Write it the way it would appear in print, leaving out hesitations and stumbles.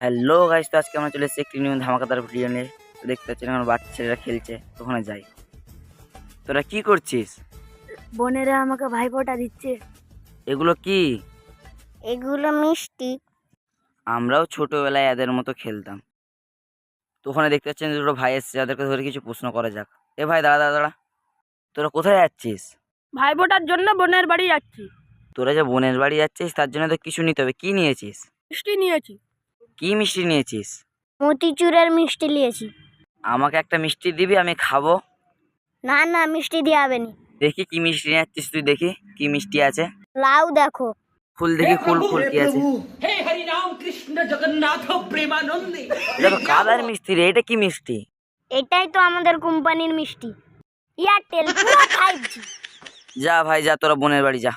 Hello guys, তো আজকে আমরা চলে এসেছি একটি নিউ ধামাকাদার ভিডিও নিয়ে। তো দেখতে পাচ্ছেন আমার বাচ্চারা খেলছে, তো ওখানে যাই। তোরা কি করছিস? বোনেরা আমাকে ভাইফোঁটা দিচ্ছে। এগুলো কি? এগুলো মিষ্টি। আমরাও ছোটবেলায় এদের মতো খেলতাম। তো ওখানে দেখতে পাচ্ছেন দুটো ভাই এসছে, যাদেরকে ধরে কিছু প্রশ্ন করা যাক। এ ভাই, দাঁড়া দাঁড়া দাঁড়া, তোরা কোথায় যাচ্ছিস? ভাইফোঁটার জন্য বোনের বাড়ি যাচ্ছি। তোরা যে বোনের বাড়ি যাচ্ছিস তার জন্য তো কিছু নিতে হবে। কি নিয়েছিস? মিষ্টি নিয়েছি। কি মিষ্টি নিয়েছিস? মতিচুরের মিষ্টি নিয়েছি। আমাকে একটা মিষ্টি দিবি, আমি খাবো। না না, মিষ্টি দিয়ে হবে নি। দেখি কি মিষ্টি নিয়ে যাচ্ছিস তুই, দেখি কি মিষ্টি আছে। লাউ দেখো। ফুল দেখি, ফুল ফুল কি আছে? हे हरि राम कृष्ण जगन्नाथ प्रेमानंदे। এটা তো কালার মিষ্টি রে, এটা কি মিষ্টি? এটাই তো আমাদের কোম্পানির মিষ্টি, এয়ারটেল পুরো 5G। যা ভাই যা, তোরা বোনের বাড়ি যা।